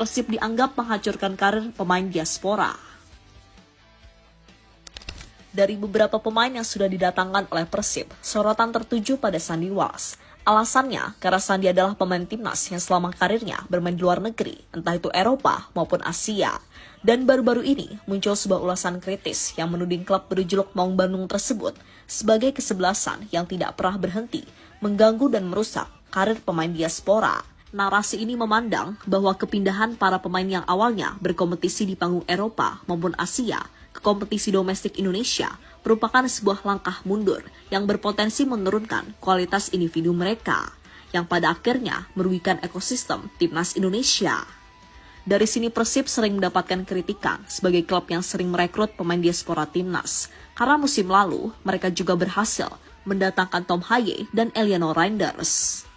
Persib dianggap menghancurkan karir pemain diaspora. Dari beberapa pemain yang sudah didatangkan oleh Persib, sorotan tertuju pada Sandy Walsh. Alasannya, karena Sandy adalah pemain timnas yang selama karirnya bermain di luar negeri, entah itu Eropa maupun Asia. Dan baru-baru ini muncul sebuah ulasan kritis yang menuding klub berjuluk Maung Bandung tersebut sebagai kesebelasan yang tidak pernah berhenti mengganggu dan merusak karir pemain diaspora. Narasi ini memandang bahwa kepindahan para pemain yang awalnya berkompetisi di panggung Eropa maupun Asia ke kompetisi domestik Indonesia merupakan sebuah langkah mundur yang berpotensi menurunkan kualitas individu mereka, yang pada akhirnya merugikan ekosistem timnas Indonesia. Dari sini Persib sering mendapatkan kritikan sebagai klub yang sering merekrut pemain diaspora timnas, karena musim lalu mereka juga berhasil mendatangkan Tom Haye dan Eliano Reinders.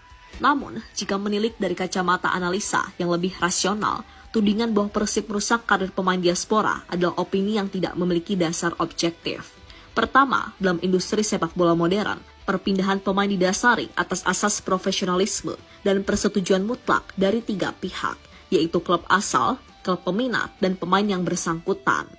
Namun, jika menilik dari kacamata analisa yang lebih rasional, tudingan bahwa Persib merusak karir pemain diaspora adalah opini yang tidak memiliki dasar objektif. Pertama, dalam industri sepak bola modern, perpindahan pemain didasari atas asas profesionalisme dan persetujuan mutlak dari tiga pihak, yaitu klub asal, klub peminat, dan pemain yang bersangkutan.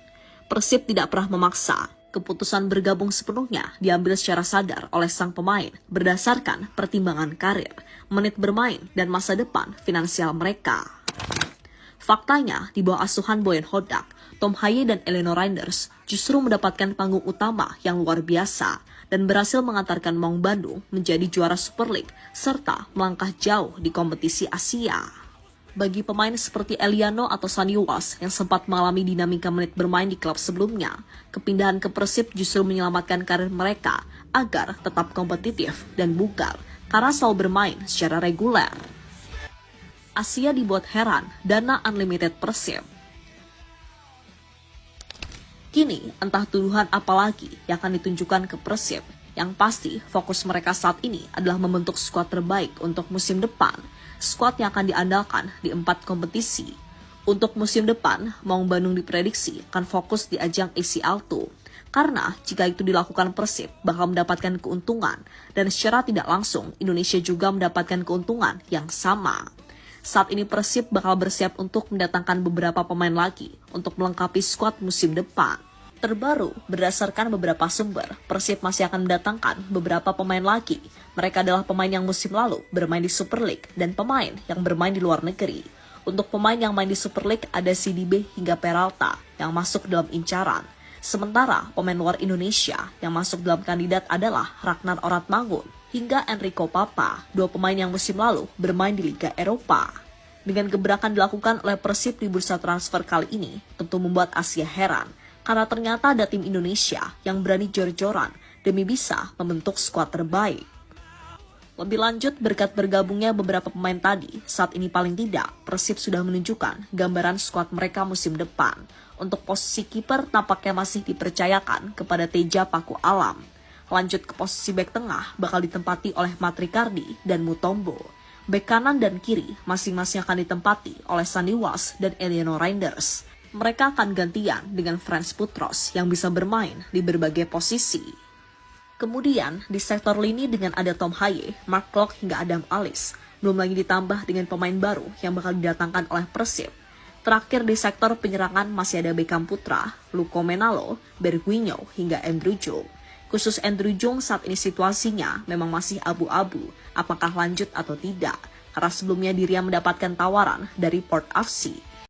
Persib tidak pernah memaksa. Keputusan bergabung sepenuhnya diambil secara sadar oleh sang pemain berdasarkan pertimbangan karir, menit bermain, dan masa depan finansial mereka. Faktanya, di bawah asuhan Boyan Hodak, Tom Haye dan Eliano Reinders justru mendapatkan panggung utama yang luar biasa dan berhasil mengantarkan Maung Bandung menjadi juara Super League serta melangkah jauh di kompetisi Asia. Bagi pemain seperti Eliano atau Sandy Walsh yang sempat mengalami dinamika menit bermain di klub sebelumnya, kepindahan ke Persib justru menyelamatkan karir mereka agar tetap kompetitif dan bugar karena selalu bermain secara reguler. Asia dibuat heran dana unlimited Persib. Kini entah tuduhan apa lagi yang akan ditunjukkan ke Persib. Yang pasti fokus mereka saat ini adalah membentuk skuad terbaik untuk musim depan. Skuad yang akan diandalkan di 4 kompetisi. Untuk musim depan, Maung Bandung diprediksi akan fokus di ajang ACL II. Karena jika itu dilakukan Persib bakal mendapatkan keuntungan dan secara tidak langsung Indonesia juga mendapatkan keuntungan yang sama. Saat ini Persib bakal bersiap untuk mendatangkan beberapa pemain lagi untuk melengkapi skuad musim depan. Terbaru, berdasarkan beberapa sumber, Persib masih akan mendatangkan beberapa pemain lagi. Mereka adalah pemain yang musim lalu bermain di Super League dan pemain yang bermain di luar negeri. Untuk pemain yang main di Super League ada CDB hingga Peralta yang masuk dalam incaran. Sementara pemain luar Indonesia yang masuk dalam kandidat adalah Ragnar Oratmangun hingga Enrico Papa, 2 pemain yang musim lalu bermain di Liga Eropa. Dengan gebrakan dilakukan oleh Persib di bursa transfer kali ini, tentu membuat Asia heran, karena ternyata ada tim Indonesia yang berani jor-joran demi bisa membentuk skuad terbaik. Lebih lanjut, berkat bergabungnya beberapa pemain tadi, saat ini paling tidak, Persib sudah menunjukkan gambaran skuad mereka musim depan. Untuk posisi kiper tampaknya masih dipercayakan kepada Teja Paku Alam. Lanjut ke posisi bek tengah bakal ditempati oleh Matrikardi dan Mutombo. Bek kanan dan kiri masing-masing akan ditempati oleh Sandy Walsh dan Eliano Reinders. Mereka akan gantian dengan Frans Putros yang bisa bermain di berbagai posisi. Kemudian di sektor lini dengan ada Tom Haye, Mark Klok hingga Adam Alis. Belum lagi ditambah dengan pemain baru yang bakal didatangkan oleh Persib. Terakhir di sektor penyerangan masih ada Beckham Putra, Luko Menalo, Berguinho hingga Andrew Jong. Khusus Andrew Jong saat ini situasinya memang masih abu-abu apakah lanjut atau tidak. Karena sebelumnya dirinya mendapatkan tawaran dari Port FC